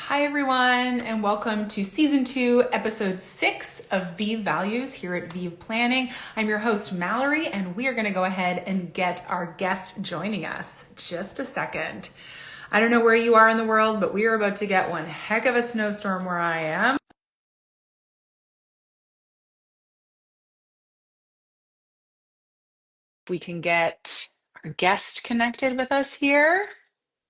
Hi everyone, and welcome to season 2, episode 6 of Viive Values here at Viive Planning. I'm your host Mallory, and we are going to go ahead and get our guest joining us. Just a second. I don't know where you are in the world, but we are about to get one heck of a snowstorm where I am. We can get our guest connected with us here,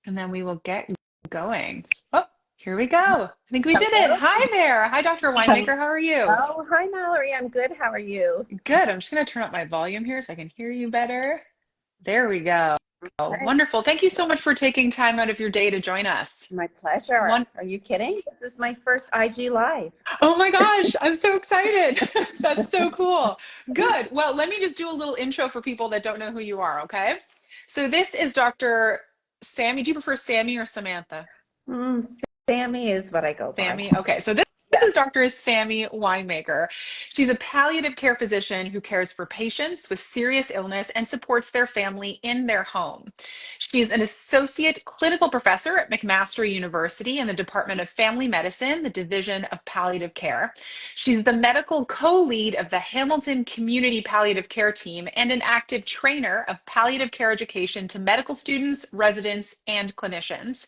and then we will get going. Oh, here we go. I think we did it. Hello. Hi there. Hi, Dr. Winemaker. How are you? Hello. Hi, Mallory. I'm good. How are you? Good. I'm just going to turn up my volume here so I can hear you better. There we go. Hey, Wonderful. Thank you so much for taking time out of your day to join us. my pleasure. One, Are you kidding? This is my first IG Live. oh my gosh, I'm so excited. That's so cool. Good. Well, let me just do a little intro for people that don't know who you are, okay? So this is Dr. Sammy. Do you prefer Sammy or Samantha? Mm, Sammy is what I go by. Sammy. Okay, so this Yeah. is Dr. Sammy Winemaker. She's a palliative care physician who cares for patients with serious illness and supports their family in their home. She's an associate clinical professor at McMaster University in the Department of Family Medicine, the Division of Palliative Care. She's the medical co-lead of the Hamilton Community Palliative Care Team and an active trainer of palliative care education to medical students, residents, and clinicians.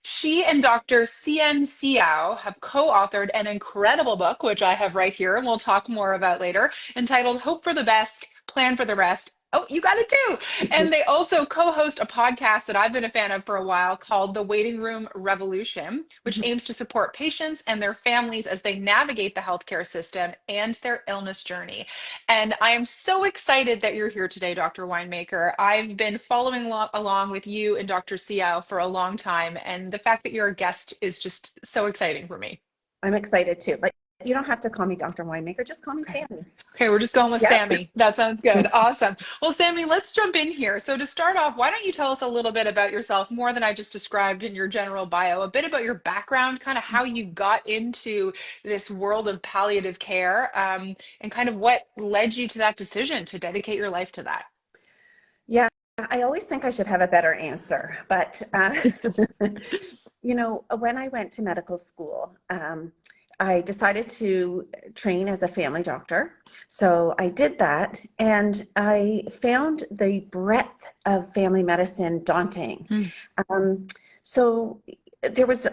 She and Dr. Hsein Seow have co-authored an incredible book, which I have right here and we'll talk more about later, entitled Hope for the Best, Plan for the Rest. Oh, you got it too. And they also co-host a podcast that I've been a fan of for a while called The Waiting Room Revolution, which aims to support patients and their families as they navigate the healthcare system and their illness journey. And I am so excited that you're here today, Dr. Winemaker. I've been following along with you and Dr. Seow for a long time, and the fact that you're a guest is just so exciting for me. I'm excited too. But you don't have to call me Dr. Winemaker. Just call me Okay. Sammy. Okay, we're just going with Yeah. Sammy. That sounds good. Awesome. Well, Sammy, let's jump in here. So, to start off, why don't you tell us a little bit about yourself, more than I just described in your general bio, a bit about your background, kind of how you got into this world of palliative care, and kind of what led you to that decision to dedicate your life to that. Yeah. I always think I should have a better answer. But, when I went to medical school, I decided to train as a family doctor. So I did that, and I found the breadth of family medicine daunting. Mm. Um, so there was,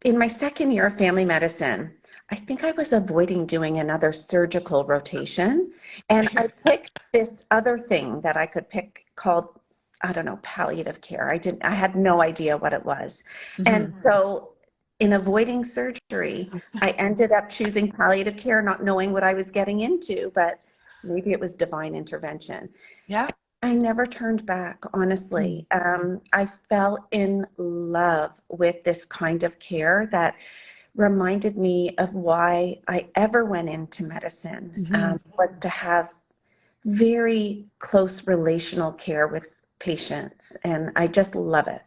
in my second year of family medicine, I think I was avoiding doing another surgical rotation. And I picked this other thing that I could pick called, I don't know, palliative care. I had no idea what it was. And Mhm. so in avoiding surgery, I ended up choosing palliative care, not knowing what I was getting into, but maybe it was divine intervention. Yeah. I never turned back, Mm. honestly. I fell in love with this kind of care that reminded me of why I ever went into medicine, Mhm. was to have very close relational care with patients. And I just love it.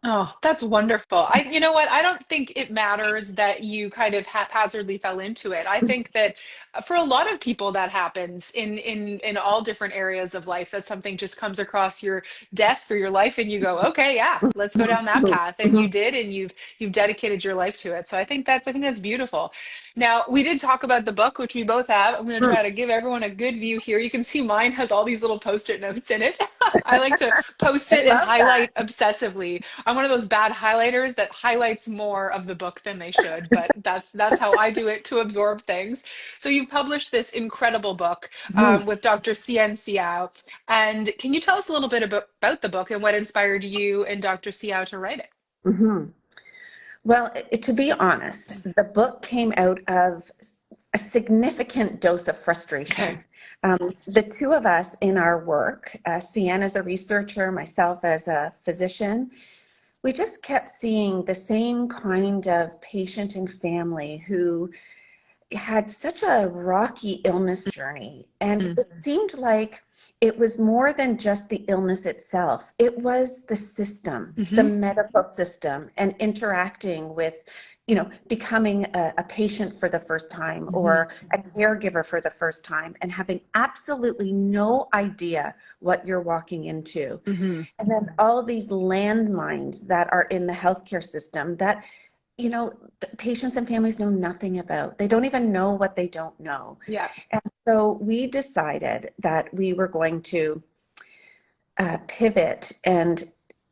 Oh, that's wonderful. You know what? I don't think it matters that you kind of haphazardly fell into it. I think that for a lot of people that happens in all different areas of life, that something just comes across your desk or your life and you go, "Okay, yeah, let's go down that path." And you did, and you've dedicated your life to it. So I think that's beautiful. Now, we did talk about the book, which we both have. I'm going to try to give everyone a good view here. You can see mine has all these little post-it notes in it. I like to post I it and love that. highlight obsessively. I'm one of those bad highlighters that highlights more of the book than they should, but that's how I do it to absorb things. So you published this incredible book with Dr. Hsein Seow. And can you tell us a little bit about the book and what inspired you and Dr. Seow to write it? Mhm. Well, to be honest, the book came out of a significant dose of Okay. frustration. The two of us in our work, Sienna as a researcher, myself as a physician, we just kept seeing the same kind of patient and family who had such a rocky illness journey. And Mm. it seemed like it was more than just the illness itself. It was the system, the Hmm. medical system, and interacting with, becoming a patient for the first time Hmm. or a caregiver for the first time and having absolutely no idea what you're walking into. Hmm. And then all of these landmines that are in the healthcare system that patients and families know nothing about. They don't even know what they don't know. Yeah. And so we decided that we were going to pivot and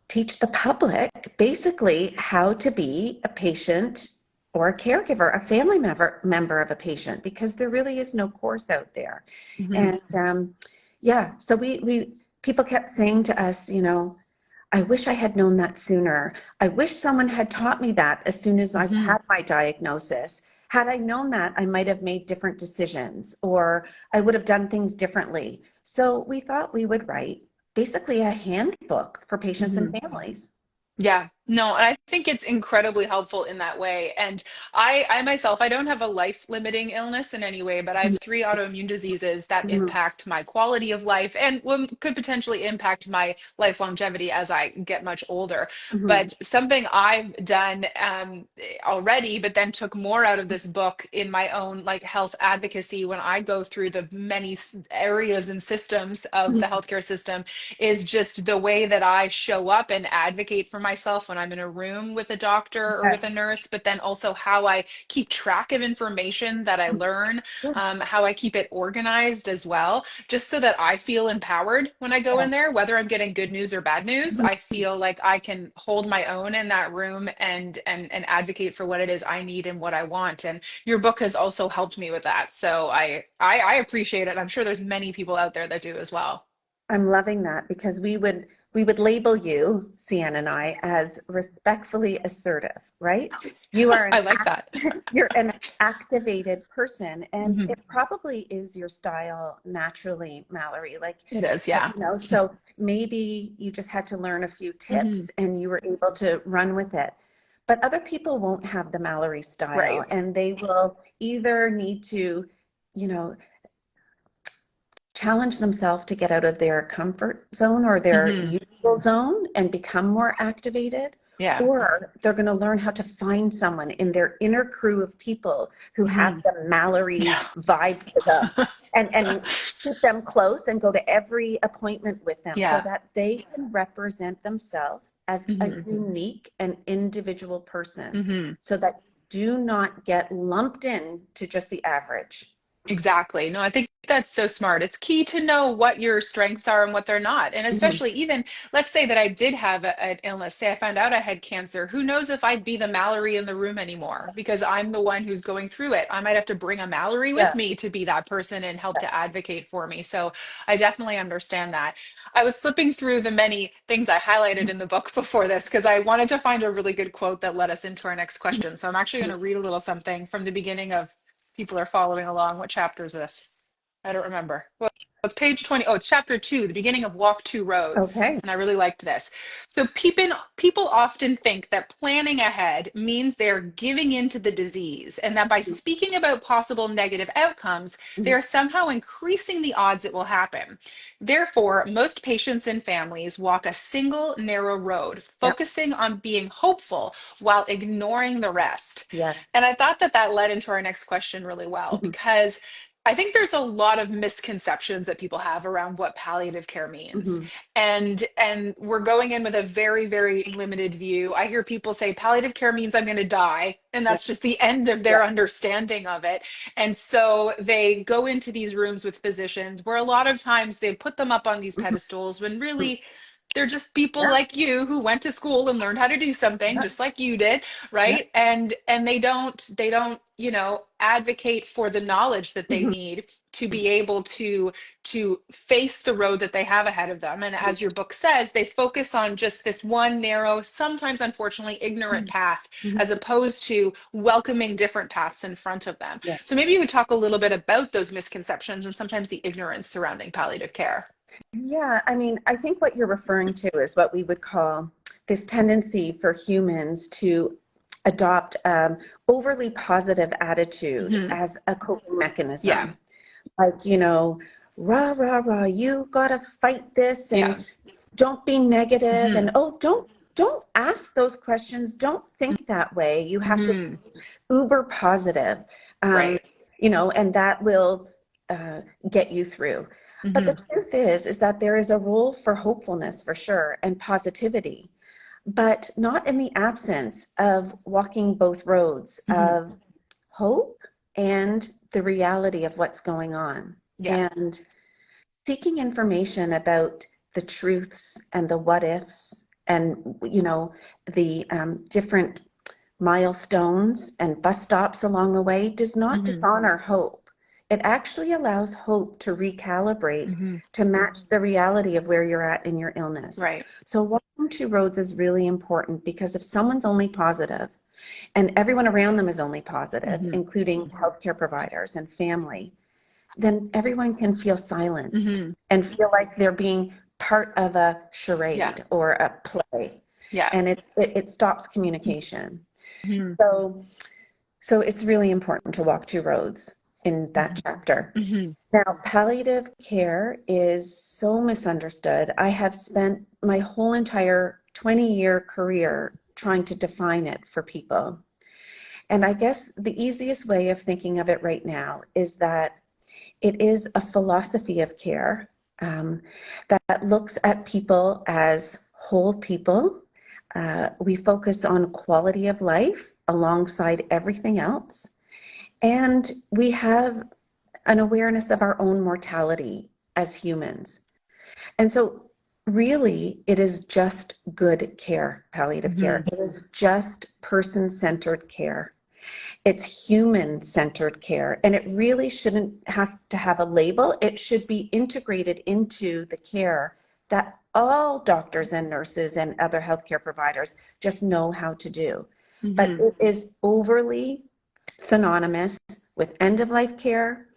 teach the public basically how to be a patient or a caregiver, a family member of a patient, because there really is no course out there. Hmm. And yeah, so we people kept saying to us, I wish I had known that sooner. I wish someone had taught me that as soon as I Hmm. had my diagnosis. Had I known that, I might have made different decisions or I would have done things differently. So we thought we would write basically a handbook for patients and Hmm. families. Yeah, no, and I think it's incredibly helpful in that way. And I myself, I don't have a life-limiting illness in any way, but I have three autoimmune diseases that Mhm, impact my quality of life and could potentially impact my life longevity as I get much older. mhm, But something I've done already, but then took more out of this book in my own like health advocacy when I go through the many areas and systems of the mhm. healthcare system is just the way that I show up and advocate for myself when I'm in a room with a doctor or with a Yes. nurse, but then also how I keep track of information that I learn, Yeah. how I keep it organized as well, just so that I feel empowered when I go Yeah. in there, whether I'm getting good news or bad news. I feel like I can hold my own in that room and advocate for what it is I need and what I want. And your book has also helped me with that. So I appreciate it. I'm sure there's many people out there that do as well. I'm loving that because we would label you, Sienna and I, as respectfully assertive, right? You are I like that. you're an activated person, and Mhm. it probably is your style naturally, Mallory. Like, It is, yeah. so maybe you just had to learn a few Hmm. tips and you were able to run with it. But other people won't have the Mallory style, Right. and they will either need to, you know, challenge themselves to get out of their comfort zone or their Hmm. usual zone and become more activated, Yeah. or they're going to learn how to find someone in their inner crew of people who have Hmm. the Mallory Yeah. vibe to them and keep them close and go to every appointment with them so Yeah. that they can represent themselves as a Hmm. unique and individual person Hmm. so that do not get lumped in to just the average. Exactly. No, I think that's so smart. It's key to know what your strengths are and what they're not. And Mhm. especially even, let's say that I did have an illness. Say I found out I had cancer. Who knows if I'd be the Mallory in the room anymore because I'm the one who's going through it. I might have to bring a Mallory with Yeah. me to be that person and help to advocate for me. So I definitely understand that. I was flipping through the many things I highlighted in the book before this because I wanted to find a really good quote that led us into our next question. So I'm actually going to read a little something from the beginning of people are following along. What chapter is this? I don't remember. Well, it's page 20. Oh, it's chapter 2, the beginning of Walk Two Roads. Okay. And I really liked this. So people often think that planning ahead means they're giving in to the disease and that by speaking about possible negative outcomes, they Mhm. are somehow increasing the odds it will happen. Therefore, most patients and families walk a single narrow road, Yep. focusing on being hopeful while ignoring the rest. Yes. And I thought that that led into our next question really well Mhm. because I think there's a lot of misconceptions that people have around what palliative care means. Mhm. And we're going in with a very, very limited view. I hear people say palliative care means I'm going to die, and Yeah. that's just the end of Yeah. their understanding of it. And so they go into these rooms with physicians where a lot of times they put them up on these Mhm. pedestals when Mhm. really they're just people Yeah. like you who went to school and learned how to do something Yeah. just like you did, Yeah. right? And they don't advocate for the knowledge that they Mhm. need to be able to face the road that they have ahead of them. And Mhm. as your book says, they focus on just this one narrow, sometimes unfortunately ignorant path, Mhm. as opposed to welcoming different paths in front of them. Yeah. So maybe you would talk a little bit about those misconceptions and sometimes the ignorance surrounding palliative care. Yeah. I mean, I think what you're referring to is what we would call this tendency for humans to adopt overly positive attitude Hmm. as a coping Yeah. mechanism. Like, rah, rah, rah, you gotta fight this and Yeah. don't be negative and Hmm. oh, don't ask those questions. Don't think that way. You have to Hmm. uber positive, um, Right. and that will uh, get you through. But the Hmm. truth is that there is a role for hopefulness for sure and positivity. but not in the absence of walking both roads Hmm. of hope and the reality of what's going on. Yeah. And seeking information about the truths and the what ifs and, the different milestones and bus stops along the way does not Hmm. dishonor hope. It actually allows hope to recalibrate Hmm. to match the reality of where you're at in your illness. Right. So walking two roads is really important, because if someone's only positive and everyone around them is only positive, Hmm. including healthcare providers and family, then everyone can feel silenced Hmm. and feel like they're being part of a Yeah. charade or a play, Yeah. and it stops communication. Hmm. So so it's really important to walk two roads in that chapter. Hmm. Now, palliative care is so misunderstood. I have spent my whole entire 20-year career trying to define it for people. And I guess the easiest way of thinking of it right now is that it is a philosophy of care, um, that looks at people as whole people. We focus on quality of life alongside everything else. And we have an awareness of our own mortality as humans. And so, really, it is just good care, palliative care. Hmm. It is just person centered care. It's human centered care. And it really shouldn't have to have a label. It should be integrated into the care that all doctors and nurses and other healthcare providers just know how to do. But Hmm. it is overly synonymous with end of life care,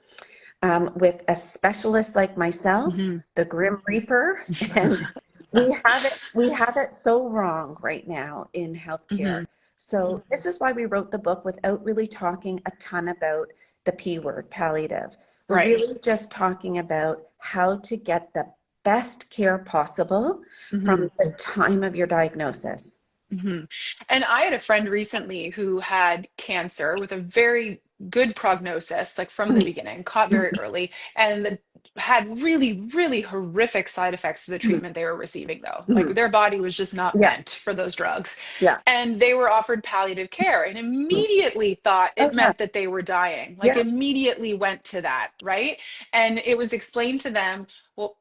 with a specialist like myself, Hmm. the Grim Reaper, and we have it so wrong right now in healthcare. Hmm. So this is why we wrote the book without really talking a ton about the P word, palliative. We're Right. really just talking about how to get the best care possible Hmm. from the time of your diagnosis. Hmm. And I had a friend recently who had cancer with a very good prognosis, like from the beginning, caught very early, and had really, really horrific side effects to the Mhm, treatment they were receiving, though. Like mhm. their body was just not Yeah, meant for those drugs. yeah. And they were offered palliative care and Mhm. immediately thought Oh it yeah, meant that they were dying, like yeah, immediately went to that, right? And it was explained to them, well,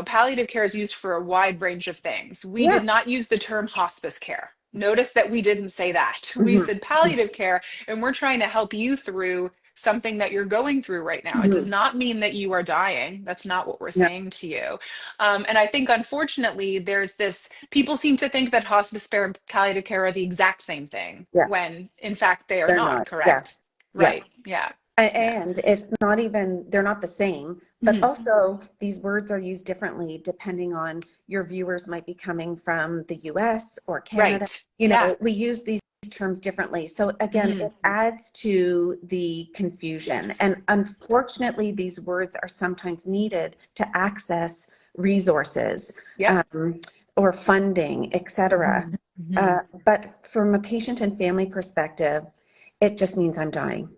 palliative care is used for a wide range of things. We yeah. did not use the term hospice care. Notice that we didn't say that. We Mhm, said palliative care, and we're trying to help you through something that you're going through right now. It does mhm. not mean that you are dying. That's not what we're Yeah, saying to you. And I think, unfortunately, there's this people seem to think that hospice care and palliative care are the exact same thing, yeah. when in fact they are They're not, not. Yeah, correct? yeah. Right. Yeah. Yeah. And it's not even, they're not the same, but Mhm. also these words are used differently depending on your viewers might be coming from the US or Canada. Right. Yeah. We use these terms differently. So again, Mhm. it adds to the confusion. Yes. And unfortunately, these words are sometimes needed to access resources, Yep. um, or funding, et cetera. Mhm. But from a patient and family perspective, it just means I'm dying.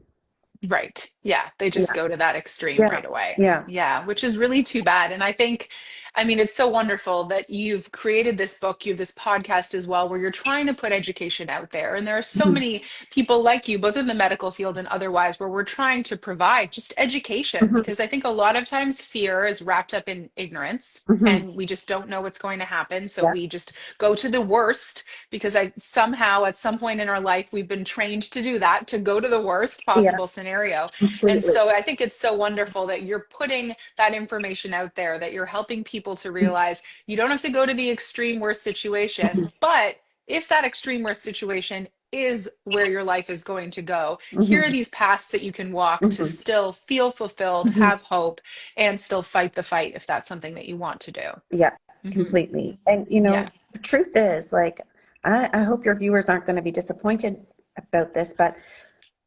Right. Yeah. They just Yeah, go to that extreme yeah, right away. yeah. Yeah. Which is really too bad. And I think, I mean, it's so wonderful that you've created this book, you have this podcast as well, where you're trying to put education out there. And there are so Mhm, many people like you, both in the medical field and otherwise, where we're trying to provide just education. mhm, Because I think a lot of times fear is wrapped up in ignorance. mhm. And we just don't know what's going to happen. So Yeah, we just go to the worst because I somehow at some point in our life we've been trained to do that, to go to the worst yeah, possible scenario. And completely. so I think it's so wonderful that you're putting that information out there, that you're helping people to realize you don't have to go to the extreme worst situation, Mhm, but if that extreme worst situation is where your life is going to go, here are mhm, these paths that you can walk to mhm, still feel fulfilled, mhm. have hope, and still fight the fight if that's something that you want to do. Yeah, Hmm. completely. And Yeah. the truth is, like, I hope your viewers aren't going to be disappointed about this, but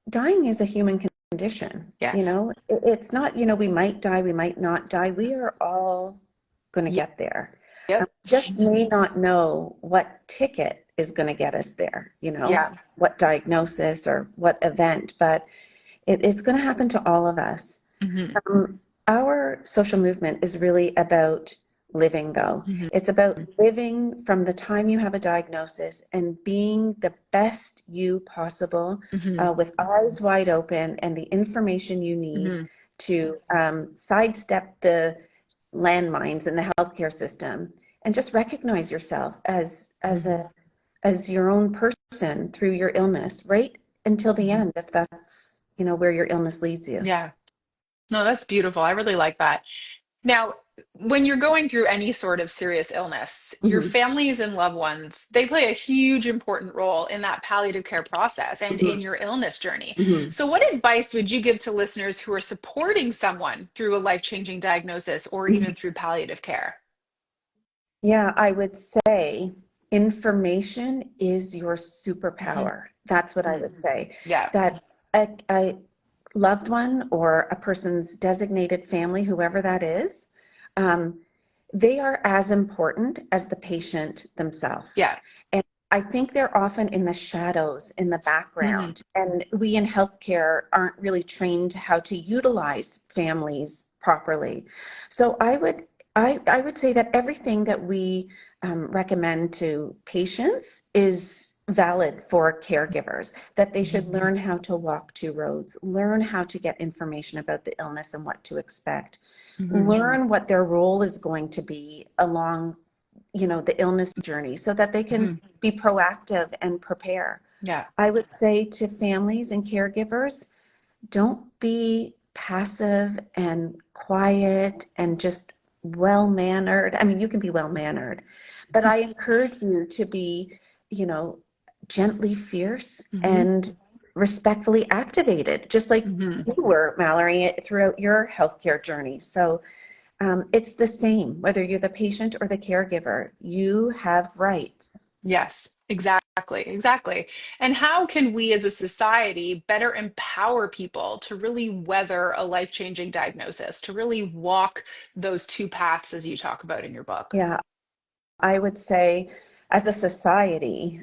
dying is a human condition. Yes. It's not, we might die, we might not die. We are all going to Yep. get there. Yep. Just may not know what ticket is going to get us there, Yeah. what diagnosis or what event, but it's going to happen to all of us. Hmm. Our social movement is really about living go. Mhm. It's about living from the time you have a diagnosis and being the best you possible, Mhm. with eyes wide open and the information you need Mhm. to sidestep the landmines in the healthcare system and just recognize yourself as your own person through your illness, right until the end, if that's, where your illness leads you. Yeah. No, that's beautiful. I really like that. Now, when you're going through any sort of serious illness, your Hmm. families and loved ones, they play a huge important role in that palliative care process and Hmm. in your illness journey. Hmm. So, what advice would you give to listeners who are supporting someone through a life-changing diagnosis or even through palliative care? Yeah, I would say information is your Hmm. superpower. That's what I would say. Yeah. That a loved one or a person's designated family, whoever that is, um, they are as important as the patient themselves. Yeah. And I think they're often in the shadows, in the Hmm. background. And we in healthcare aren't really trained how to utilize families properly. So I would say that everything that we recommend to patients is valid for caregivers, that they should learn how to walk two roads, learn how to get information about the illness and what to expect, Hmm. learn what their role is going to be along, the illness journey so that they can Hmm. be proactive and prepare. Yeah. I would say to families and caregivers, don't be passive and quiet and just well mannered. I mean, you can be well mannered, but I encourage you to be, you know, gently fierce Hmm. and respectfully activated, just like Hmm. you were, Mallory, throughout your healthcare journey. So it's the same, whether you're the patient or the caregiver, you have rights. Yes, exactly, exactly. And how can we as a society better empower people to really weather a life-changing diagnosis, to really walk those two paths as you talk about in your book? Yeah, I would say as a society,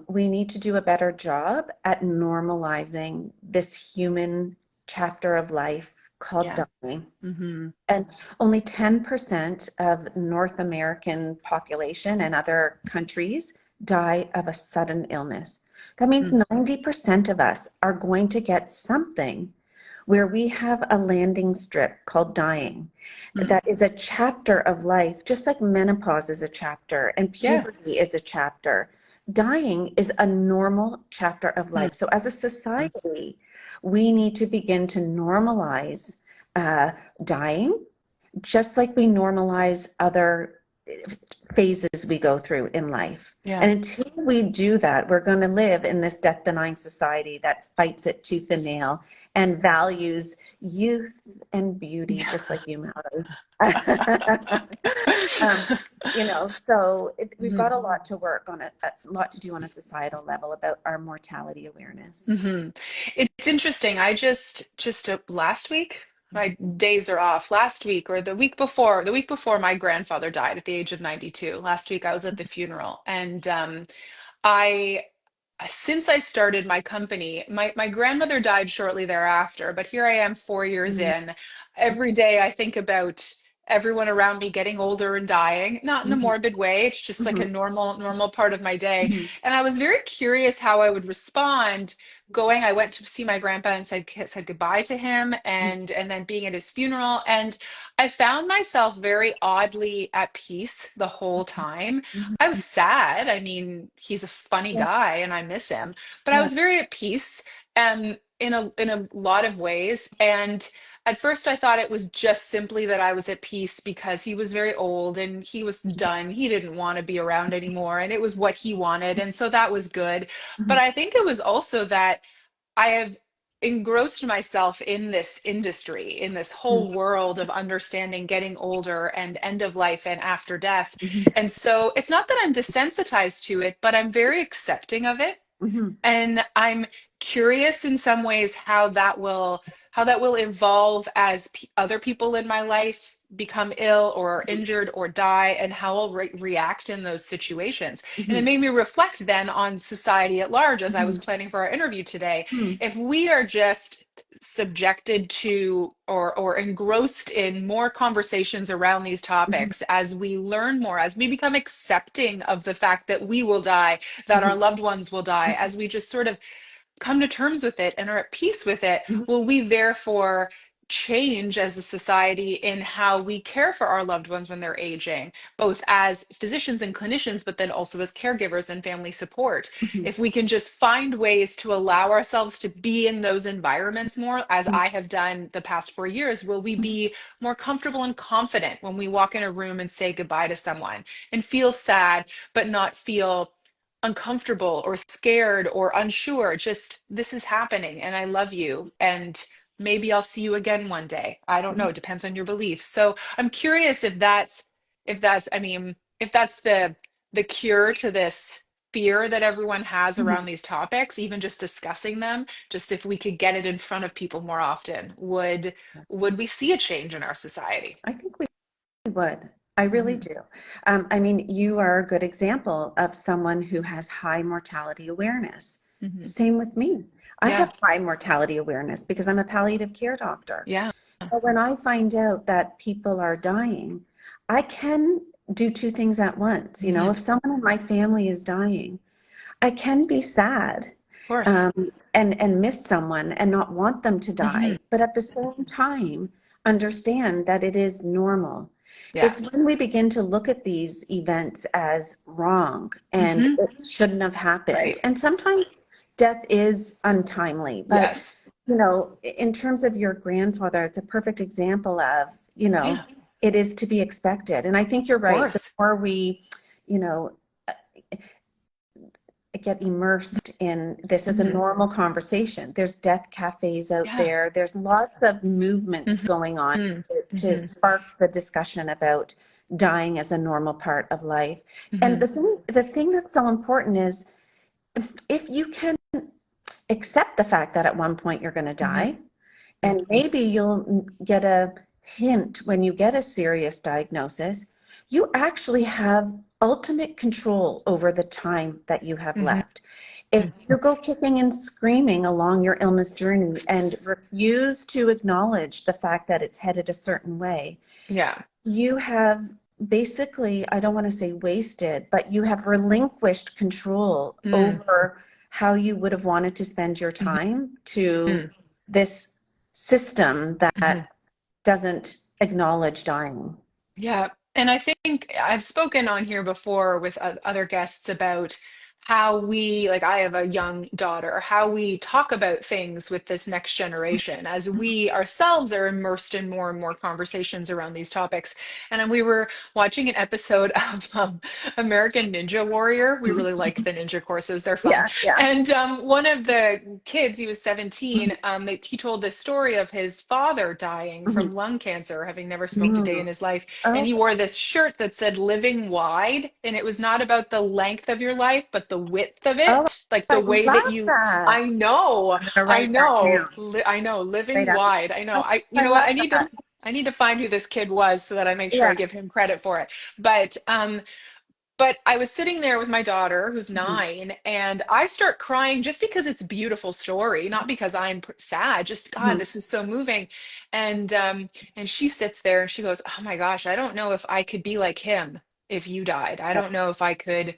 we need to do a better job at normalizing this human chapter of life called Yeah. dying. Hmm. And only 10% of North American population and other countries die of a sudden illness. That means 90% of us are going to get something where we have a landing strip called dying. Hmm. That is a chapter of life, just like menopause is a chapter and Yeah. puberty is a chapter. Dying is a normal chapter of Hmm. life. So, as a society, we need to begin to normalize uh, dying, just like we normalize other phases we go through in life. Yeah. And until we do that, we're going to live in this death denying society that fights it tooth and nail and values youth and beauty, just like you, Mallory. um, we've got a lot to work on, a lot to do on a societal level about our mortality awareness. Hmm. It's interesting. I just last week, my days are off. Last week or the week before my grandfather died at the age of 92. Last week I was at the funeral and I since I started my company, my grandmother died shortly thereafter, but here I am 4 years Mhm. in. Every day I think about everyone around me getting older and dying, not in a Mhm. morbid way. It's just like a Mhm. normal part of my day. Mhm. And I was very curious how I would respond going. I went to see my grandpa and said goodbye to him and then being at his funeral. And I found myself very oddly at peace the whole time. Mhm. I was sad. I mean, he's a funny Yeah, guy and I miss him, but I yeah. was very at peace in a lot of ways. And at first I thought it was just simply that I was at peace because he was very old and he was done. He didn't want to be around anymore and it was what he wanted. And so that was good. But Mhm. I think it was also that I have engrossed myself in this industry, in this whole world of understanding getting older and end of life and after death. Mhm. And so it's not that I'm desensitized to it, but I'm very accepting of it. Mhm. And I'm curious in some ways how that will evolve as other people in my life become ill or injured or die and how I'll react in those situations. And it Mhm. made me reflect then on society at large as I was Mhm. planning for our interview today. Mhm. If we are just subjected to or engrossed in more conversations around these Mhm. topics, as we learn more, as we become accepting of the fact that we will die, that our Mhm. loved ones will die, as we just sort of come to terms with it and are at peace with it, Mhm. will we therefore change as a society in how we care for our loved ones when they're aging, both as physicians and clinicians, but then also as caregivers and family support? Mhm. If we can just find ways to allow ourselves to be in those environments more, as Mhm. I have done the past 4 years, will we be more comfortable and confident when we walk in a room and say goodbye to someone and feel sad, but not feel uncomfortable or scared or unsure? Just, this is happening and I love you. And maybe I'll see you again one day. I don't know. Mhm. It depends on your beliefs. So I'm curious I mean, if that's the cure to this fear that everyone has Mhm. around these topics, even just discussing them, just if we could get it in front of people more often, would we see a change in our society? I think we would. I really Hmm. do. I mean, you are a good example of someone who has high mortality awareness. Hmm. Same with me. I Yeah. have high mortality awareness because I'm a palliative care doctor. Yeah. But when I find out that people are dying, I can do two things at once. You know, Hmm. if someone in my family is dying, I can be sad, Of course. and miss someone and not want them to Hmm. die, but at the same time, understand that it is normal. Yeah. It's when we begin to look at these events as wrong and Hmm. it shouldn't have happened. Right. And sometimes death is untimely, but Yes. in terms of your grandfather, it's a perfect example of, Yeah. it is to be expected. And I think you're Of right. The course. more we, you know, get immersed in this as a Hmm. normal conversation. There's death cafes out Yeah. there. There's lots of movements Hmm. going on to Hmm. spark the discussion about dying as a normal part of life. And Hmm. the thing that's so important is if you can accept the fact that at one point you're going to Hmm. die, and maybe you'll get a hint when you get a serious diagnosis, you actually have ultimate control over the time that you have Hmm. left. If you go kicking and screaming along your illness journey and refuse to acknowledge the fact that it's headed a certain way, Yeah. you have basically, I don't want to say wasted, but you have relinquished control Mm. over how you would have wanted to spend your Hmm. time to Hmm. this system Hmm. that doesn't acknowledge dying. Yeah. And I think I've spoken on here before with other guests about how we, like, I have a young daughter, how we talk about things with this next generation as we ourselves are immersed in more and more conversations around these topics. And then we were watching an episode of American Ninja Warrior. We really like the ninja courses, they're fun. Yeah, yeah. And one of the kids, he was 17, he told this story of his father dying Mhm. from lung cancer, having never smoked a day Mhm. in his life. And Oh, he wore this shirt that said living wide. And it was not about the length of your life, but the width of oh, it. Like I the way that love you, that. I'm going to I write that know, down I know, living right after. wide. I know. Oh, You I know what? love that. I need to find who this kid was so that I make sure Yeah. I give him credit for it. But I was sitting there with my daughter, who's Mhm. 9, and I start crying just because it's a beautiful story, not because I'm sad. Just, God, Mhm. this is so moving. And she sits there and she goes, "Oh my gosh, I don't know if I could be like him if you died. I Yeah. don't know if I could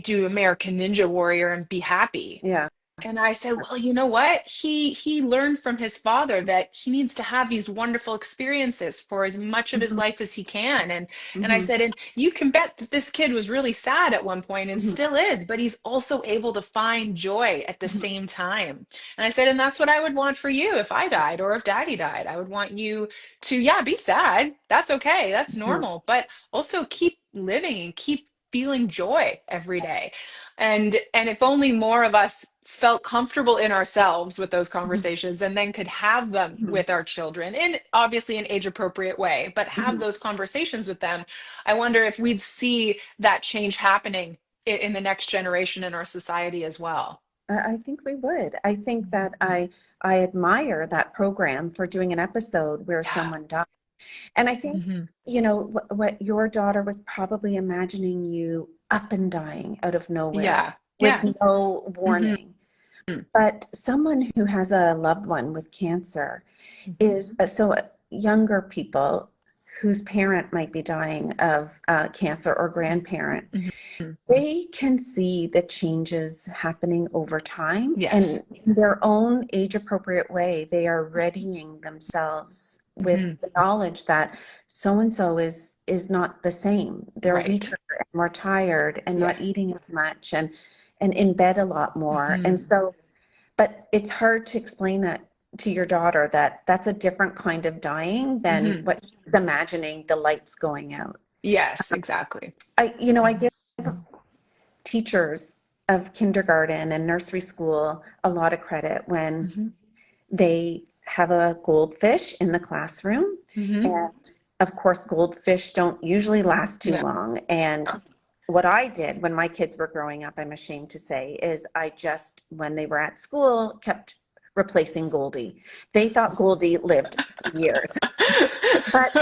do American Ninja Warrior and be happy." Yeah. And I said, well, you know what? He learned from his father that he needs to have these wonderful experiences for as much of his Mhm. life as he can. And I Mhm. said, and you can bet that this kid was really sad at one point and Mhm. still is, but he's also able to find joy at the Mhm. same time. And I said, and that's what I would want for you if I died or if daddy died. I would want you to, yeah, be sad. That's okay. That's Mhm. normal, but also keep living and keep feeling joy every day. And if only more of us felt comfortable in ourselves with those Mhm. conversations and then could have them Mhm. with our children in obviously an age appropriate way, but have Mhm. those conversations with them, I wonder if we'd see that change happening in the next generation in our society as well. I think we would. I think Mhm. that I admire that program for doing an episode where Yeah. someone died. And I think, Hmm. what your daughter was probably imagining you up and dying out of nowhere Yeah. with Yeah. no Hmm. warning. But someone who has a loved one with cancer is younger people whose parent might be dying of cancer or grandparent, Mhm. they can see the changes happening over time, Yes. and in their own age appropriate way, they are readying themselves with Mhm. the knowledge that so and so is not the same. They're Right. weaker and more tired and Yeah. not eating as much and in bed a lot more. And Mhm. so, but it's hard to explain that to your daughter that that's a different kind of dying than Mhm. what she's imagining the lights going out. Yes, exactly. I give teachers of kindergarten and nursery school a lot of credit when Hmm. they have a goldfish in the classroom. Hmm. And of course, goldfish don't usually last too No. long. And what I did when my kids were growing up, I'm ashamed to say, is I just, when they were at school, kept replacing Goldie. They thought Goldie lived for years. But,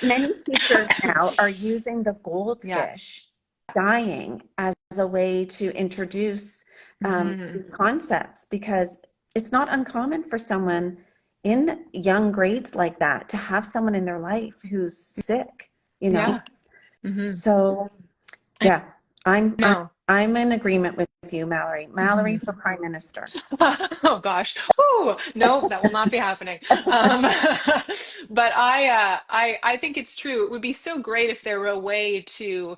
many teachers now are using the Yeah. goldfish dying as a way to introduce Hmm. these concepts because it's not uncommon for someone in young grades like that to have someone in their life who's sick, you know? Yeah. Hmm. So, I yeah, I'm I'm know. I'm in agreement with you, Mallory. Mallory Hmm. for Prime Minister. Oh gosh. Oh, no, that will not be happening. Um, but I think it's true. It would be so great if there were a way to,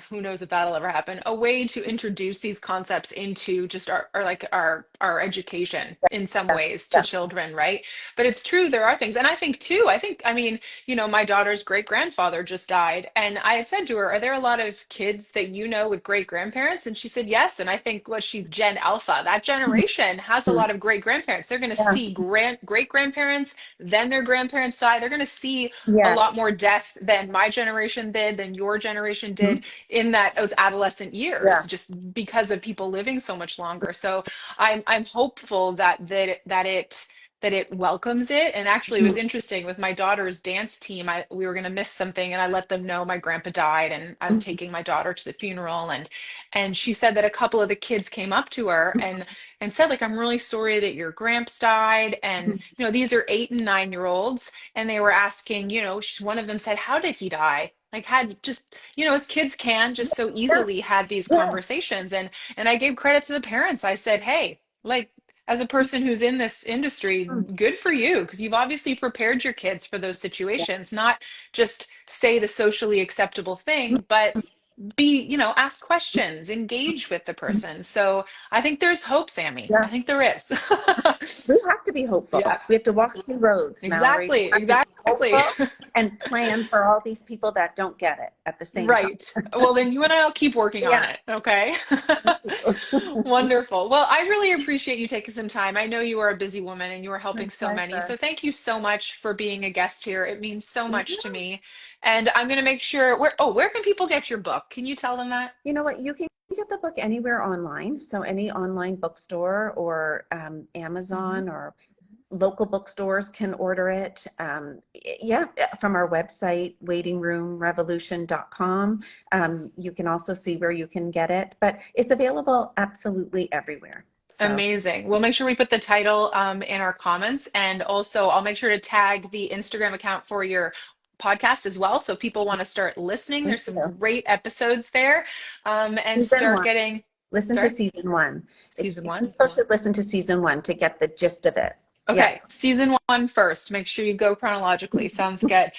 who knows if that'll ever happen, a way to introduce these concepts into just our education in some Yeah, ways to yeah. children, right? But it's true, there are things. And I think too, I mean, my daughter's great grandfather just died. And I had said to her, are there a lot of kids that you know with great grandparents? And she said, yes. And I think what she's Gen Alpha, that generation has a Mhm. lot of great grandparents. They're going to Yeah, see great grandparents, then their grandparents die. They're going to see a yeah. lot more death than my generation did, than your generation Mhm. did in those adolescent years, Yeah. just because of people living so much longer. So I'm hopeful that it welcomes it. And actually, it was Mhm. interesting with my daughter's dance team. We were going to miss something, and I let them know my grandpa died, and I was taking my daughter to the funeral. And she said that a couple of the kids came up to her and said, like, I'm really sorry that your gramps died. And these are 8 and 9 year olds, and they were asking, one of them said, how did he die? Like, had just, as kids can just so Yeah, easily had these yeah. conversations. And I gave credit to the parents. I said, hey, like, as a person who's in this industry, Mhm. good for you, because you've obviously prepared your kids for those situations, not just say the socially acceptable thing, but ask questions, engage with the person. So I think there's hope, Sammy. I Yeah. think there is. We have to be Yeah, hopeful. We have to walk through roads, Mallory. We exactly, have to be exactly. hopeful and plan for all these people that don't get it at the same time. Right. Well, then you and I will keep working on Yeah. it. Okay. Thank you. Wonderful. Well, I really appreciate you taking some time. I know you are a busy woman and you are My helping so many. So pleasure. thank you so much for being a guest here. It means so much to Yeah. me. And I'm going to make sure where can people get your book? Can you tell them that? You know what? You can get the book anywhere online. So any online bookstore or Hmm. Amazon or local bookstores can order it. Yeah, from our website, waitingroomrevolution.com. You can also see where you can get it, but it's available absolutely everywhere. So Amazing. We'll make sure we put the title in our comments. And also, I'll make sure to tag the Instagram account for your podcast as well. So if people want to start listening, thank there's some you. great episodes there, and Season start one. getting, Listen to sorry, season one. season one. People should listen to season one to get the gist of it. Yeah. Okay, season one first. Make sure you go chronologically. Sounds good.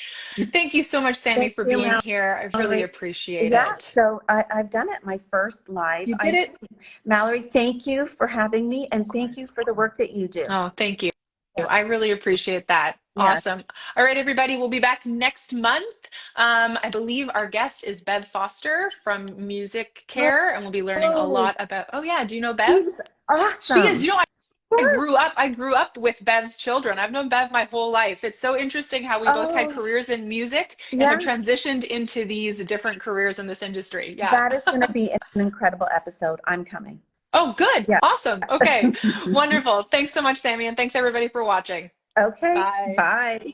Thank you so much, Sammy, Thank for you, being here. I really Mallory. appreciate Yeah, it. so I've done it, my first live. You did it? Mallory, thank you for having me and thank you for the work that you do. Oh, thank you. Yeah. I really appreciate that. Yes. Awesome. All right, everybody, we'll be back next month. I believe our guest is Bev Foster from Music Care, and we'll be learning a Oh, lot about. Oh yeah, do you know Bev? she's She is. awesome. I Sure. grew up. I grew up with Bev's children. I've known Bev my whole life. It's so interesting how we both had Oh, careers in music and have yeah, transitioned into these different careers in this industry. Yeah. that is going to be an incredible episode. I'm coming. Oh, good. Yeah. Awesome. Okay. Wonderful. Thanks so much, Sammy, and thanks everybody for watching. Okay, Bye. bye.